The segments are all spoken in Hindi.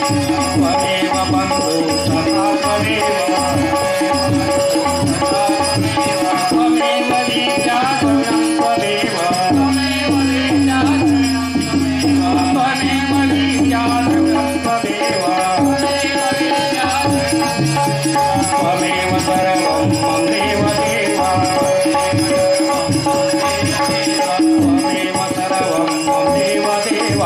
त्वमेव बन्धुः सखा त्वमेव विद्याधरं त्वमेव त्वमेव विद्याधरं त्वमेव त्वमेव सर्वं मम देवदेव त्वमेव सर्वं मम देवदेव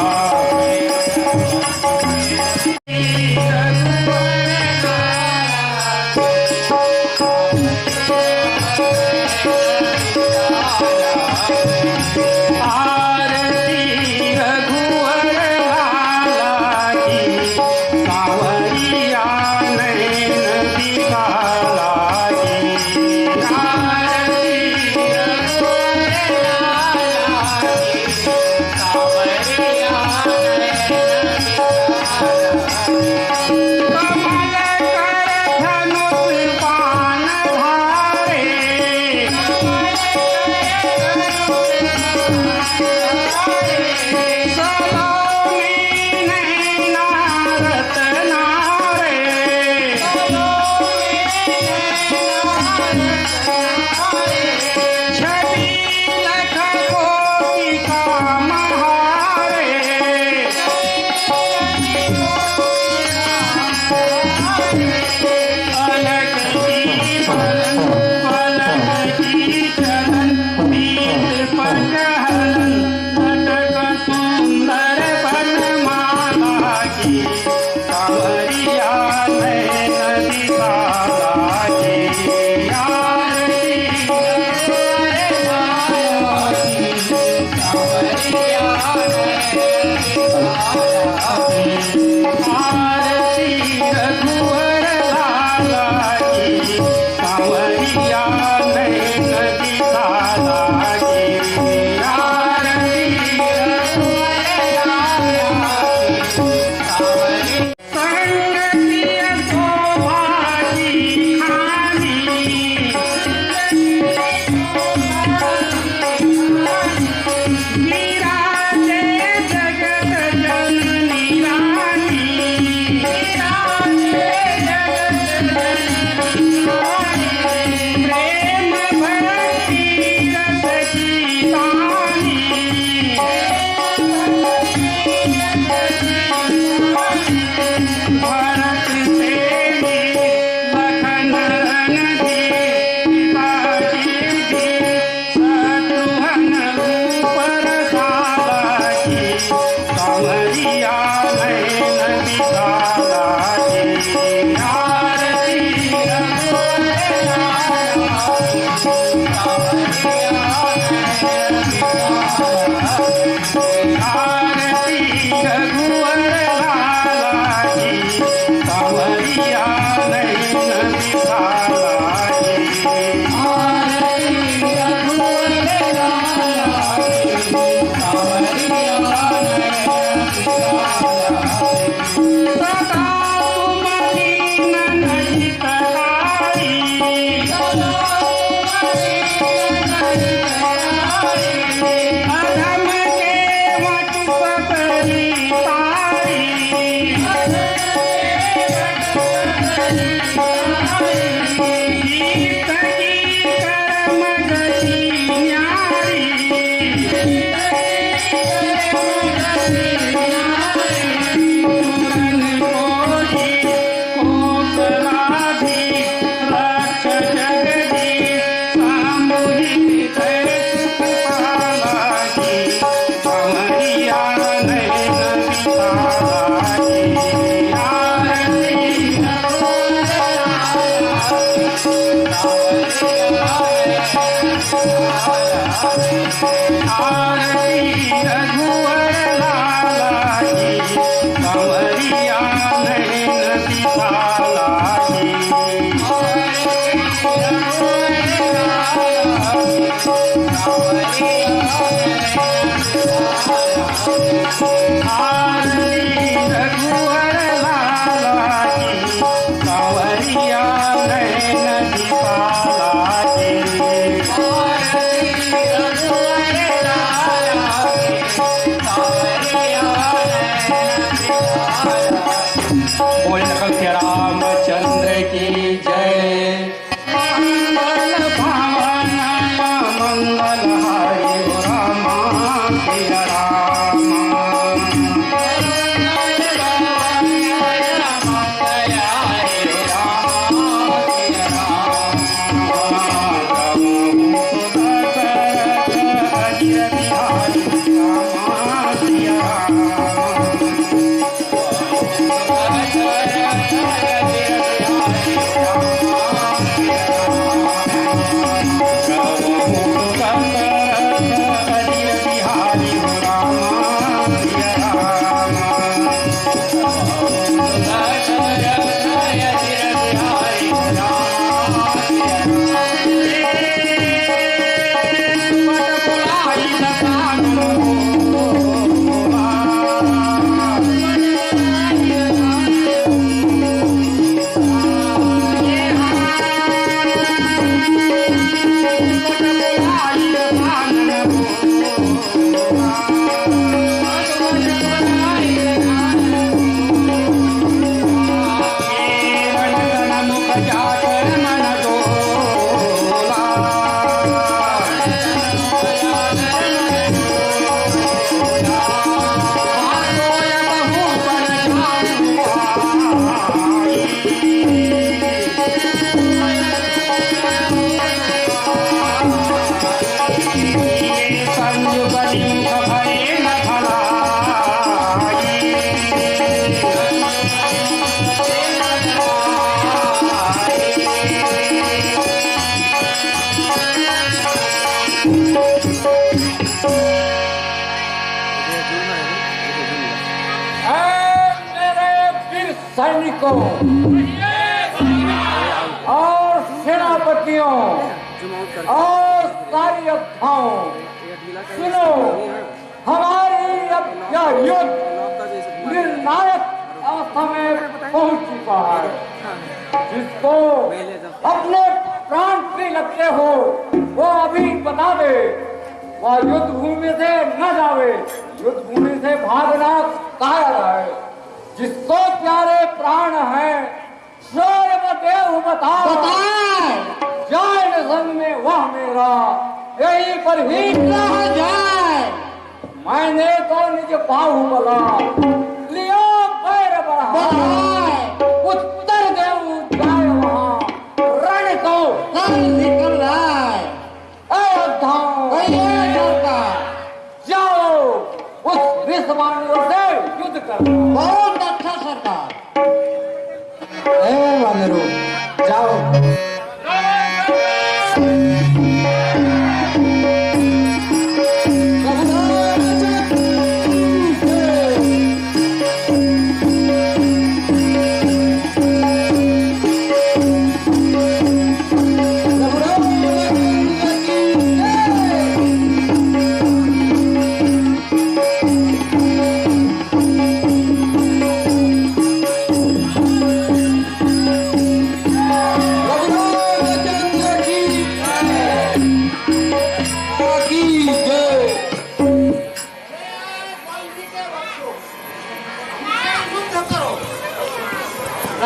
बोल सत्य रामचंद्र की जय। मंगल भावन मंगल हरि राम सिया राम। सैनिकों और सेनापतियों और सारी योद्धाओं, सुनो, हमारी अब यह युद्ध निर्णायक अवस्था में पहुंच चुका है। जिसको अपने प्राण प्रिय लगते हो वो अभी बता दे, वह युद्ध भूमि से न जावे, युद्ध भूमि से भागना कायल है। जिसको प्यारे प्राण है देव बताओ, जाए संग में वह मेरा यही पर ही रह जाए। मैंने तो निज बाहुबला लियो पैर बढ़ाए, उत्तर देव जाए वहाँ रण को निकल आए। जाओ उस विश्वामित्र से युद्ध करो। बहुत अच्छा सरकार। जाओ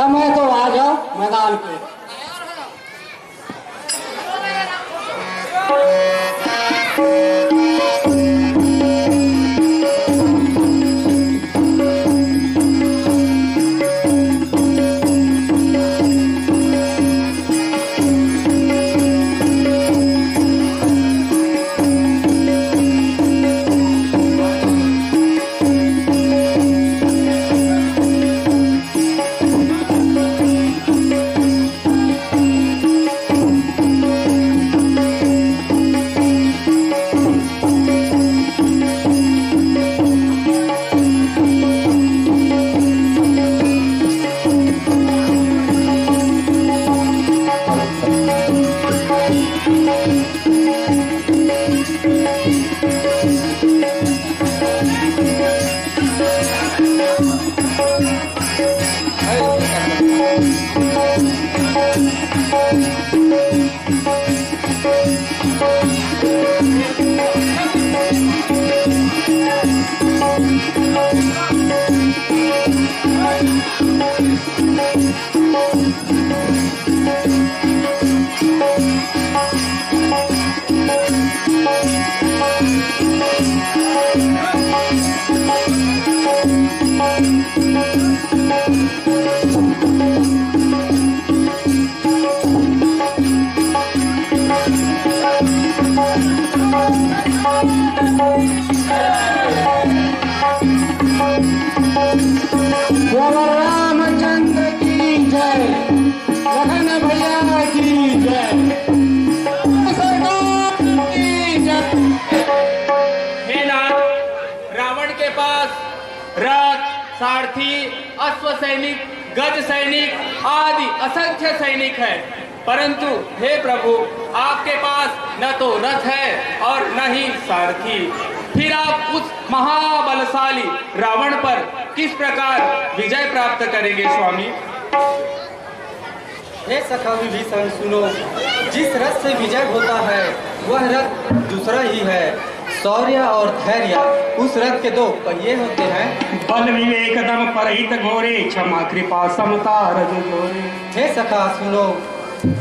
मैं तो आ जाओ मैदान पे। सारथी, अश्व सैनिक, गज सैनिक आदि असंख्य सैनिक है, परंतु हे प्रभु, आपके पास न तो रथ है और न ही सारथी। फिर आप उस महाबलशाली रावण पर किस प्रकार विजय प्राप्त करेंगे स्वामी? हे सखा विभीषण सुनो, जिस रथ से विजय होता है वह रथ दूसरा ही है। शौर्य और धैर्य उस रथ के दो पहिए होते हैं। बल विवेक दम परहित घोरे, क्षमा कृपा समता रज जोरे। हे सखा सुनो,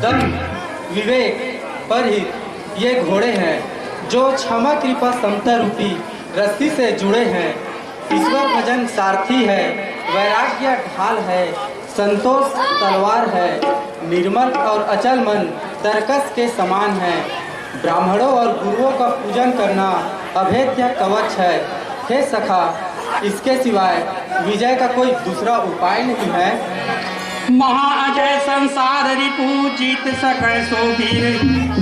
दम विवेक परहित ये घोड़े हैं जो क्षमा कृपा समता रूपी रस्सी से जुड़े हैं। ईश्वर भजन सारथी है, वैराग्य ढाल है, संतोष तलवार है, निर्मल और अचल मन तरकस के समान है। ब्राह्मणों और गुरुओं का पूजन करना अभेद्य कवच है। हे सखा, इसके सिवाय विजय का कोई दूसरा उपाय नहीं है। महाअजय संसार रिपु जीत सकै सो वीर,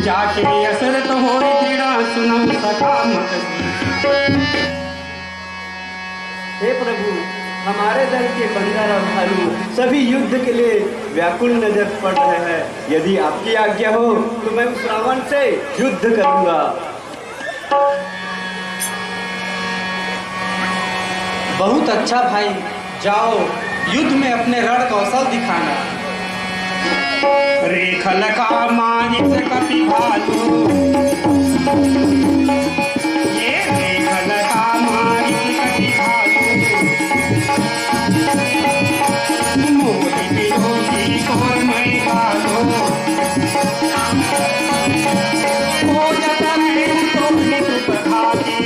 जाके असरत होय दृढ़ सुनो सखा मत। हे प्रभु, हमारे दल के बंदर और भालू सभी युद्ध के लिए व्याकुल नजर पड़ रहे हैं। यदि आपकी आज्ञा हो तो मैं उस रावण से युद्ध करूंगा। बहुत अच्छा भाई, जाओ युद्ध में अपने रण कौशल दिखाना। रेखल का मानिस कपि भालू, ये रेखल का मानिस कपि भालू, मोहि विरोधी कोर मैं भालो। हो जतन तो नित प्रभाते,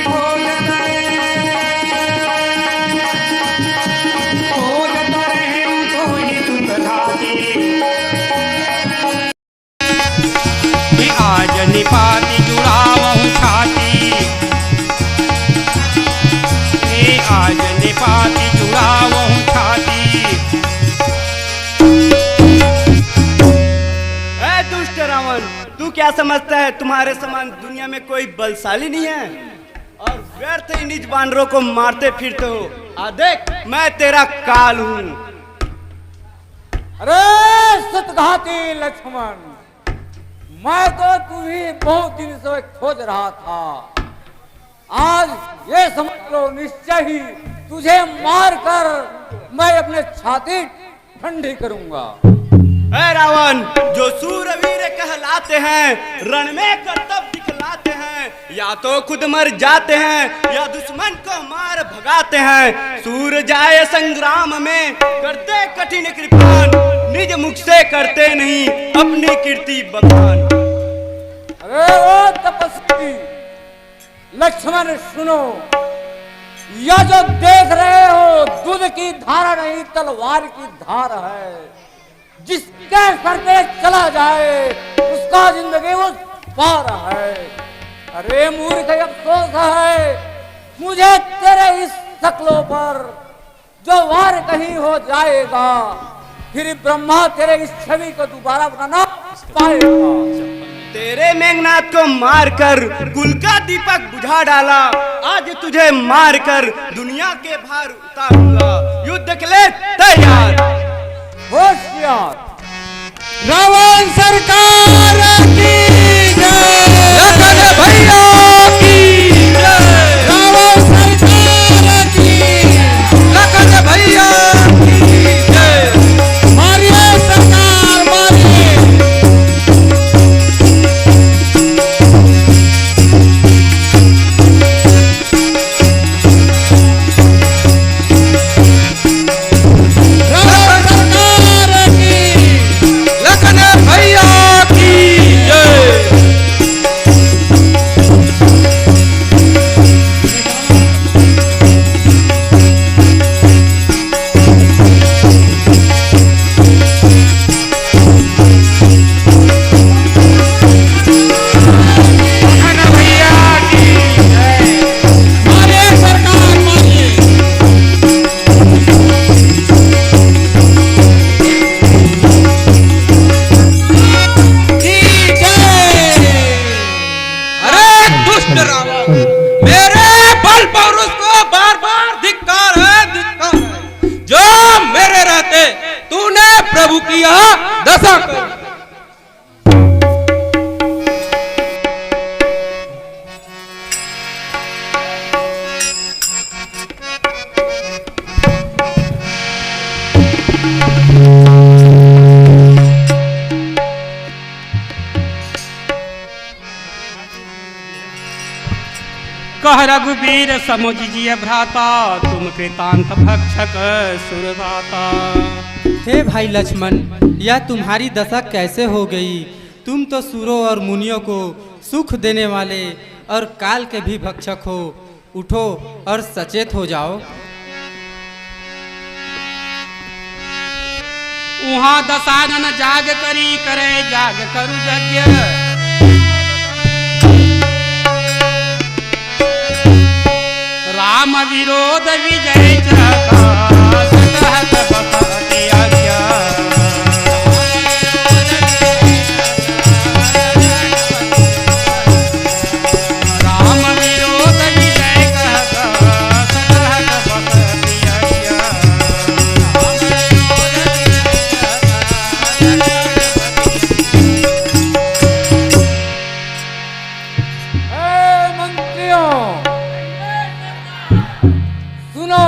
हो जतन आज निपाती जुड़ावहु छाती, आज निपाती जुड़ावहु छाती। ऐ दुष्ट रावण, तू क्या समझता है तुम्हारे समान दुनिया में कोई बलशाली नहीं है और व्यर्थ ही निज बानरों को मारते फिरते हो। आ देख, मैं तेरा काल हूँ। अरे सतघाती लक्ष्मण, मैं तो तुम्हें बहुत दिन से खोज रहा था। आज ये समझ लो, निश्चय ही तुझे मारकर मैं अपने छाती ठंडी करूंगा। ऐ रावण, जो सूरवीर कहलाते हैं, रण में करतब दिखलाते हैं, या तो खुद मर जाते हैं या दुश्मन को मार भगाते हैं। सूर जाए संग्राम में करते कठिन कृपान, निज मुख से करते नहीं अपनी कीर्ति बखान। अरे ओ तपस्वी लक्ष्मण सुनो, यह जो देख रहे हो दूध की धारा नहीं तलवार की धार है। जिसके सर पे चला जाए उसका जिंदगी वो पार है। अरे मूर्ख, अफसोस है मुझे तेरे इस शक्लों पर जो वार कहीं हो जाएगा, फिर ब्रह्मा तेरे इस छवि को दोबारा बनाना पाएगा। तेरे मेघनाथ को मारकर कुल का दीपक बुझा डाला, आज तुझे मारकर दुनिया के भार उतारूंगा। युद्ध के लिए तैयार। होशियार। रावण सरकार की जय, लखन भैया की जय, रावण सरकार की, लखन भैया की जय। मारिए सरकार मारिए। रावण सरकार की, लखन भैया की नपुंसक। कह रघुवीर समुझिए भ्राता, तुम कृतांत भक्षक सुरदाता। हे भाई लक्ष्मण, यह तुम्हारी दशा कैसे हो गई? तुम तो सुरों और मुनियों को सुख देने वाले और काल के भी भक्षक हो। उठो और सचेत हो जाओ। उहाँ दसानन जाग करी, करे जाग करु यज्ञ। राम विरोध विजय जकास, कहत बसति आज्ञा। राम विरोध विजय कहत, कहत बसति आज्ञा। हे मंत्रियों, सुनो,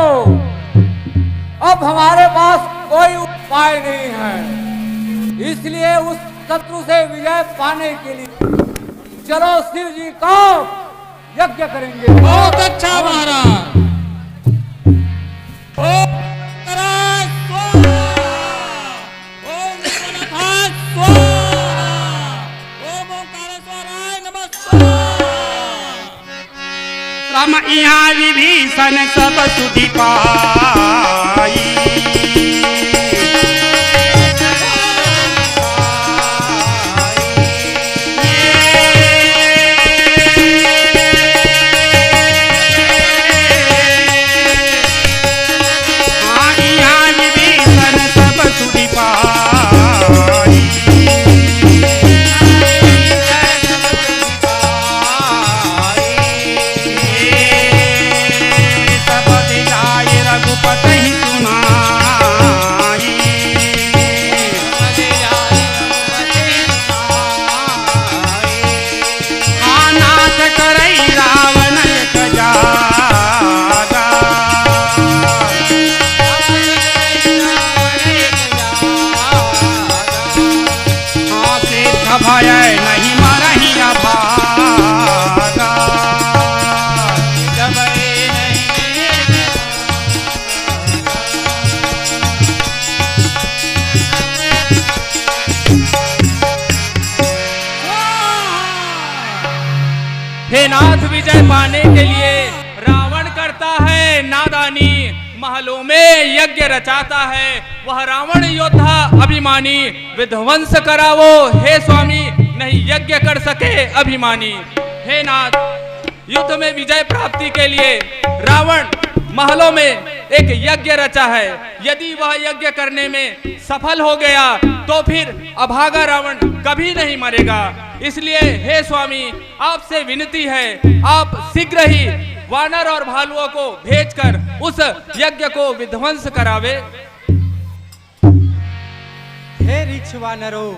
अब हमारे पास कोई उपाय नहीं है। इसलिए उस शत्रु से विजय पाने के लिए चलो शिव जी का यज्ञ करेंगे। बहुत अच्छा महाराज। ओम कराय स्वाहा, ओम स्वनभाय स्वाहा, ओम ओंकारेश्वराय नमः स्वाहा। राम यहाँ विभीषण सब सुधि पाई। भय नहीं मरहिया भागा। हे नाथ, विजय पाने के लिए रावण करता है नादानी, महलों में यज्ञ रचाता है वह रावण योद्धा अभिमानी। विध्वंस करावो हे स्वामी, नहीं यज्ञ कर सके अभिमानी। हे नाथ, युद्ध में विजय प्राप्ति के लिए रावण महलों में एक यज्ञ रचा है। यदि वह यज्ञ करने में सफल हो गया तो फिर अभागा रावण कभी नहीं मरेगा। इसलिए हे स्वामी, आपसे विनती है, आप शीघ्र ही वानर और भालुओं को भेजकर उस यज्ञ को विध्वंस करावे। हे ऋक्ष वानरों,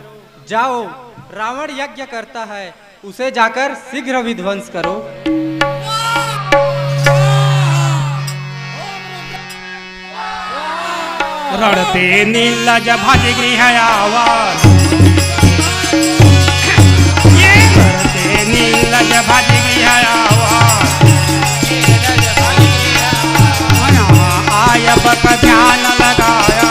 जाओ, रावण यज्ञ करता है, उसे जाकर शीघ्र विध्वंस करो। रणते नीलज भज गृह आवास, रणते नीलज भज गृह आवास। आय बक ध्यान लगाया,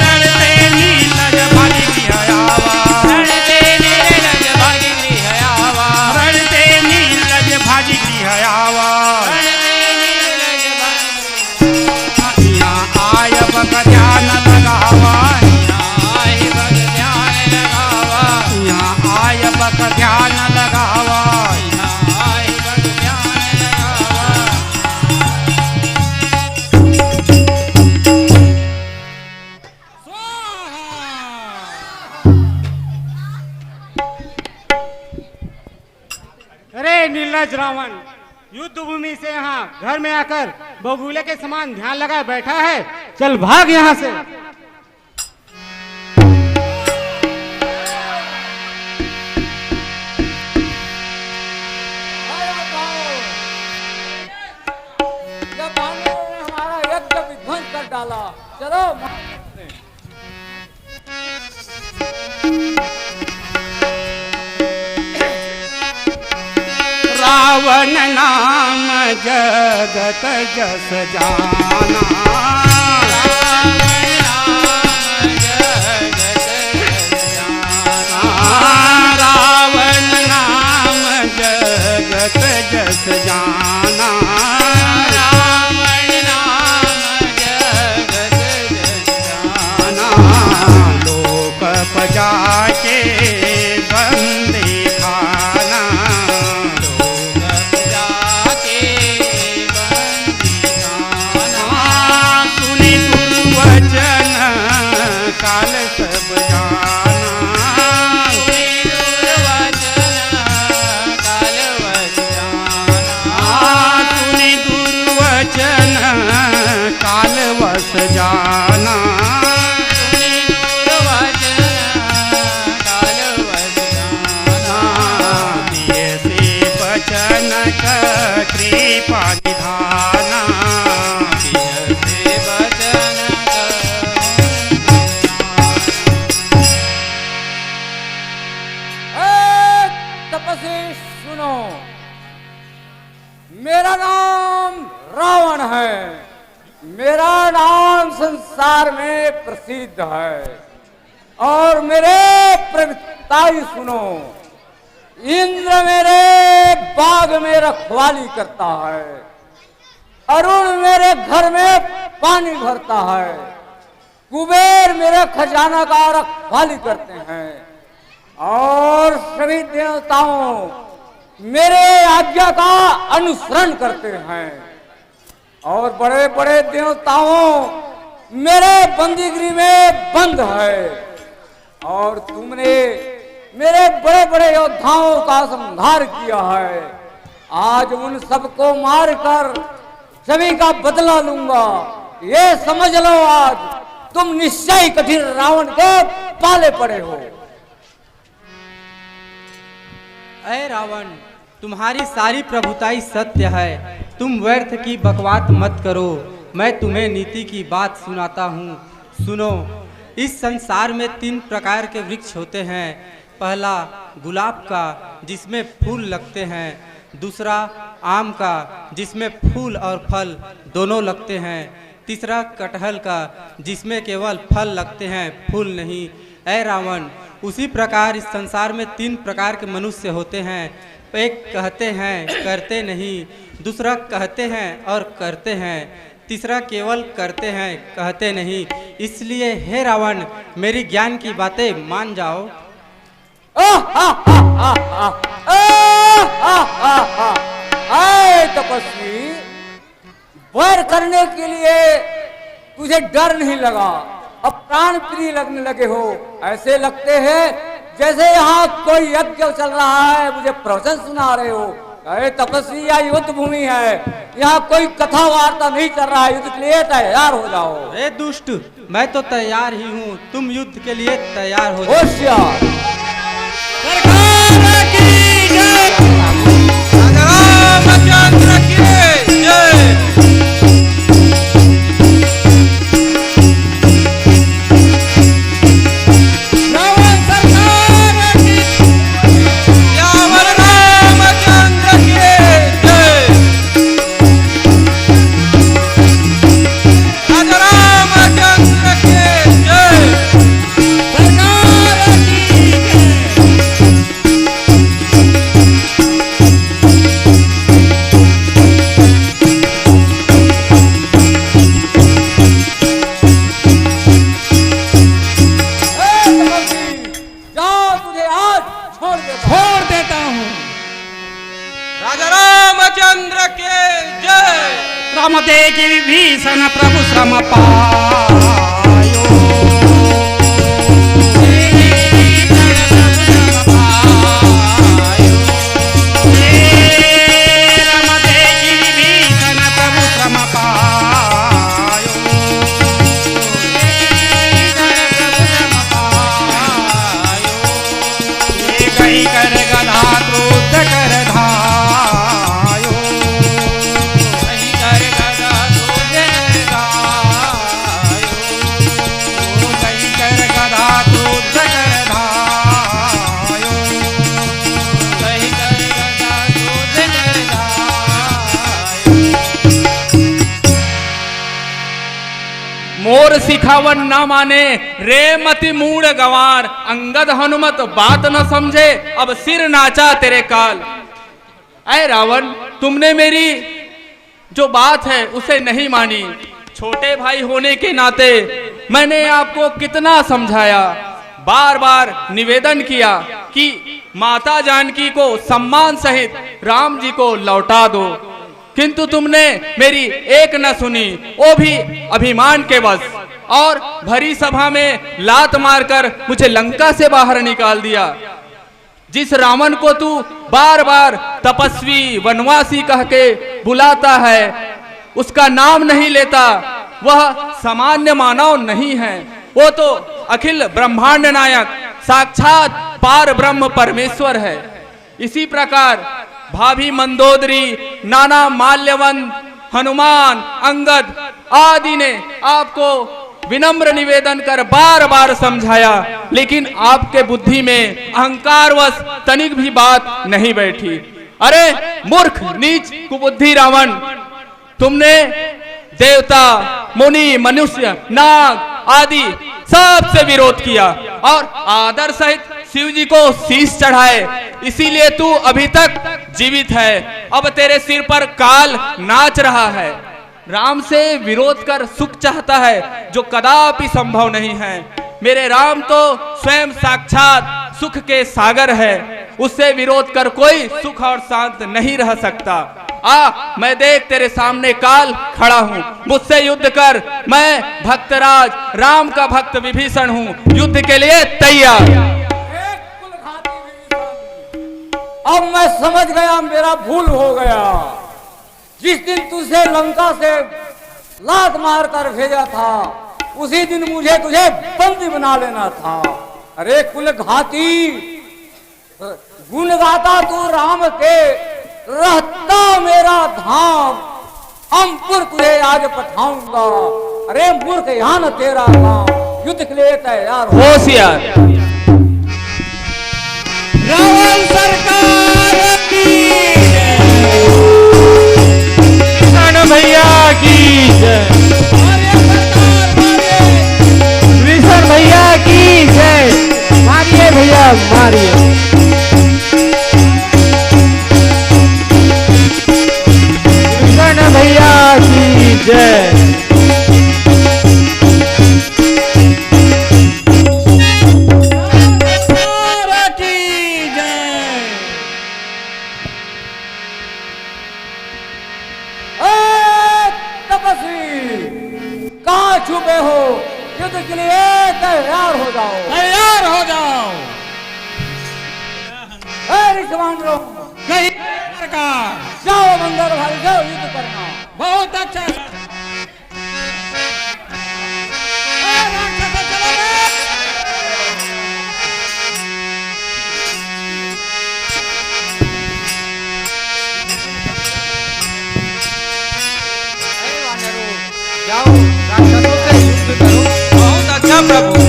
रणते नीलज भज गृह आवास, रणते नीलज भज गृह आवास, रणते नीलज भज गृह आवास। आय बक ध्यान लगावा, आय बक ध्यान लगावा, आय बक ध्यान लगावा, आय बक ध्यान लगावा। अरे नीलज रावण, युद्ध भूमि से यहाँ घर में आकर बबूले के समान ध्यान लगाए बैठा है। चल भाग यहाँ से। जब भानु ने हमारा यज्ञ विध्वंस कर डाला, चलो रावण नाम जगत जस जाना, रावण नाम जगत जस जाना, रावण नाम जगत जस जाना, लोक पजा के बंदी खाना, काल सब जाना, काल वच जाना, सुनी दुर्वचन काल वस जाना, सुनी दुर्वचन काल वस जाना, दिए से बचन कृपा निधाना, दिए से बचन तपस्वी सुनो, मेरा नाम रावण है, मेरा नाम संसार में प्रसिद्ध है, और मेरे प्रगटाई सुनो, इंद्र मेरे बाग में रखवाली करता है, अरुण मेरे घर में पानी भरता है, कुबेर मेरे खजाना का रखवाली करते हैं, और सभी देवताओं मेरे आज्ञा का अनुसरण करते हैं, और बड़े बड़े देवताओं मेरे बंदीगृह में बंद है, और तुमने मेरे बड़े बड़े योद्धाओं का संहार किया है। आज उन सबको मारकर सभी का बदला लूंगा, ये समझ लो आज तुम निश्चय कठिन रावण के पाले पड़े हो। अय रावण, तुम्हारी सारी प्रभुताई सत्य है, तुम व्यर्थ की बकवास मत करो, मैं तुम्हें नीति की बात सुनाता हूँ। सुनो, इस संसार में 3 प्रकार के वृक्ष होते हैं। पहला गुलाब का, जिसमें फूल लगते हैं, दूसरा आम का, जिसमें फूल और फल दोनों लगते हैं, तीसरा कटहल का, जिसमें केवल फल लगते हैं, फूल नहीं। ऐ रावण, उसी प्रकार इस संसार में 3 प्रकार के मनुष्य होते हैं। एक कहते हैं करते नहीं, दूसरा कहते हैं और करते हैं, तीसरा केवल करते हैं कहते नहीं। इसलिए हे रावण, मेरी ज्ञान की बातें मान जाओ। तपस्वी, वैर करने के लिए तुझे डर नहीं लगा, अब प्राण प्रिय लगने लगे हो। ऐसे लगते हैं जैसे यहाँ कोई यज्ञ चल रहा है, मुझे प्रवचन सुना रहे हो। अरे तपस्वी, यह युद्ध भूमि है, यहाँ कोई कथा वार्ता नहीं चल रहा है, युद्ध के लिए तैयार हो जाओ। अरे दुष्ट, मैं तो तैयार ही हूँ, तुम युद्ध के लिए तैयार हो जाओ। होशियार। सरकार की जय, रामचंद्र की जय। रामदेव विभीषण प्रभु श्रम पायो, रामदेव मोर सिखावन ना माने, रे मति मूड गंवार, अंगद हनुमत बात न समझे, अब सिर नाचा तेरे काल। ऐ रावण, तुमने मेरी जो बात है उसे नहीं मानी। छोटे भाई होने के नाते मैंने आपको कितना समझाया, बार बार निवेदन किया कि माता जानकी को सम्मान सहित राम जी को लौटा दो, किंतु तुमने मेरी एक न सुनी, वो भी अभिमान के वश, और भरी सभा में लात मारकर मुझे लंका से बाहर निकाल दिया। जिस रावण को तू बार बार तपस्वी वनवासी कह के बुलाता है, उसका नाम नहीं लेता, वह सामान्य मानव नहीं है, वो तो अखिल ब्रह्मांड नायक साक्षात पार ब्रह्म परमेश्वर है। इसी प्रकार भाभी मंदोदरी, नाना माल्यवंत, हनुमान, अंगद आदि ने आपको विनम्र निवेदन कर बार बार समझाया, लेकिन आपके बुद्धि में अहंकारवश तनिक भी बात नहीं बैठी। अरे मूर्ख, नीच, कुबुद्धि रावण, तुमने देवता, मुनि, मनुष्य, नाग आदि सबसे विरोध किया और आदर सहित शिव जी को शीश चढ़ाए, इसीलिए तू अभी तक जीवित है। अब तेरे सिर पर काल नाच रहा है। राम से विरोध कर सुख चाहता है, जो कदापि संभव नहीं है। मेरे राम तो स्वयं साक्षात सुख के सागर है, उससे विरोध कर कोई सुख और शांत नहीं रह सकता। मैं देख तेरे सामने काल खड़ा हूँ, मुझसे युद्ध कर। मैं भक्तराज राम का भक्त विभीषण हूँ, युद्ध के लिए तैयार। अब मैं समझ गया, मेरा भूल हो गया। जिस दिन तुझे लंका से लात मार कर भेजा था, उसी दिन मुझे तुझे बंदी बना लेना था। अरे कुल घाती, गुण गाता तू राम के, रहता मेरा धाम, अंपुर तुझे आज पठाऊंगा। अरे मूर्ख, यहाँ न तेरा काम, युद्ध के लिए तैयार हो। होशियार। रावण सरकार की भैया की जय, विभीषण भैया की जय। मारिए भैया, मारिए। विभीषण भैया की जय। छुपे हो, युद्ध के लिए तैयार हो जाओ, तैयार हो जाओ। जाओ मंदिर भाई, जाओ युद्ध करना। बहुत अच्छा। जाओ राक्षसों से युद्ध करो। बहुत अच्छा प्रभु।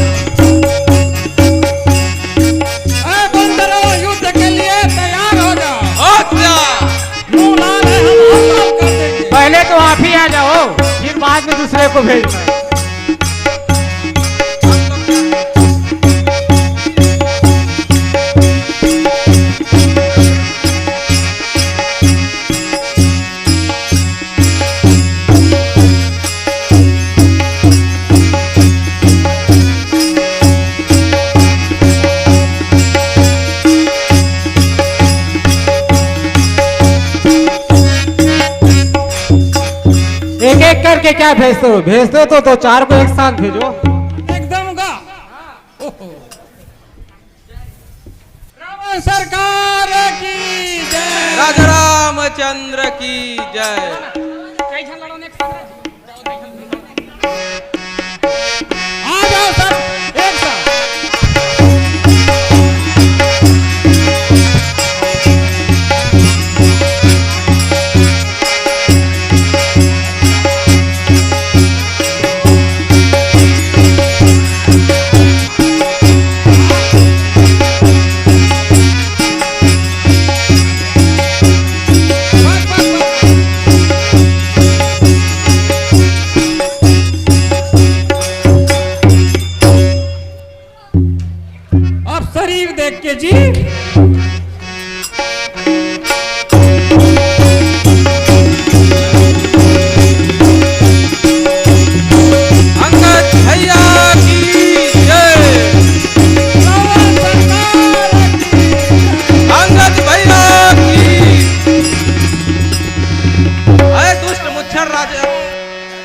युद्ध के लिए तैयार हो जाओ। पहले तो आप ही आ जाओ, फिर बाद में दूसरे को भेजना। एक एक करके क्या भेजते हो? भेजते हो तो चार को एक साथ भेजो। एकदम का। रावण सरकार की जय। राजा रामचंद्र की जय। आ जाओ सब एक साथ।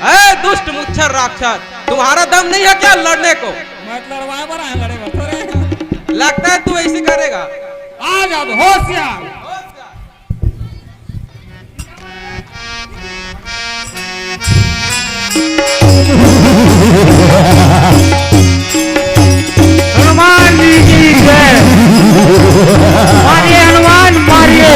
अरे दुष्ट मुच्छर राक्षस, तुम्हारा दम नहीं है क्या लड़ने को? मैं लड़वाए बना है, लड़ेगा तो रहेगा। लगता है तू ऐसे करेगा। आ जा होशियार। हनुमान जी की जय। मारिए हनुमान मारिए।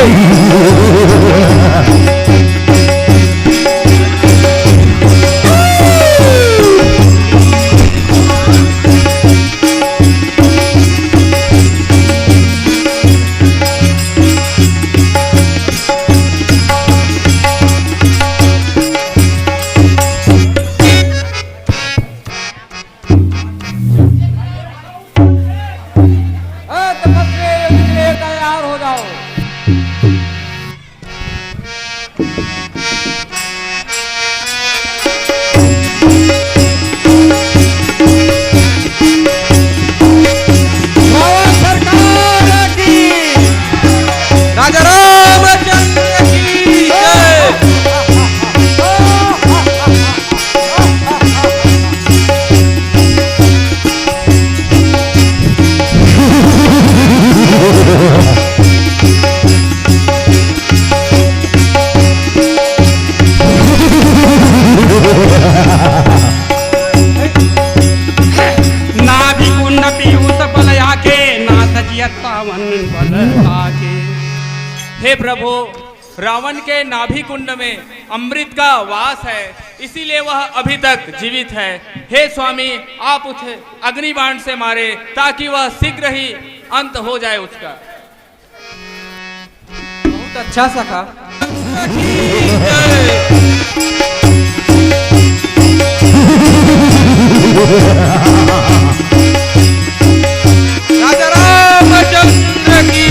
तपस्वी युद्ध के लिए तैयार हो जाओ। रावण सरकार की। राजा रामचंद्र की जय। नाभि कुंड पीयूष बलया के नाथ जियत पावन बल आके। हे प्रभु, रावण के नाभि कुंड में अमृत का वास है, इसीलिए वह अभी तक जीवित है। हे स्वामी, आप उसे अग्निबाण से मारे ताकि वह शीघ्र ही अंत हो जाए उसका। बहुत अच्छा सखा। राजा रामचंद्र की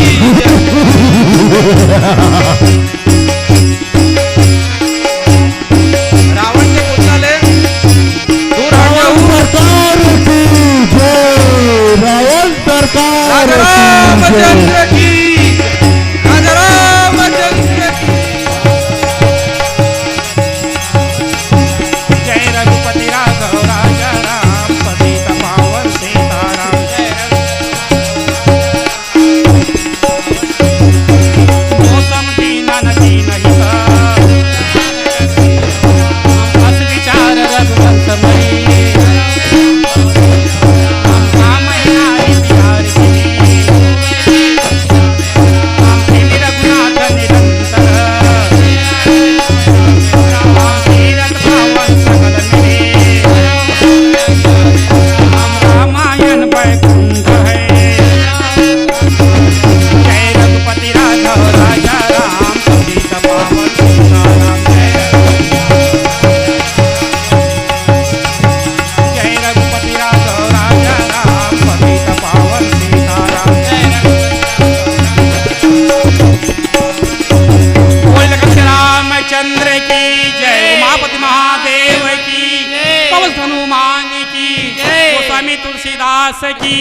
रावण के पुतला ले दूर हट जाओ। राजा रामचंद्र की। राजा रामचंद्र की। जय रघुपति राघव राजा राम पतित पावन सीताराम। मौसम दीनन दीनहित बस विचार रघुवंश मई। राम हरि बिहार की राम रघुनाथ निरंतर। राम तीरथ पावन सकल मिले। राम रामायण वैकुंठ है। जय रघुपति राघव राजा राम पतित पावन सीताराम। जय रघुपति राघव राजा राम पतित पावन सीताराम। बोल लखन रामचंद्र की जय। उमापति महादेव की। पवन हनुमान की। गोस्वामी तुलसीदास की।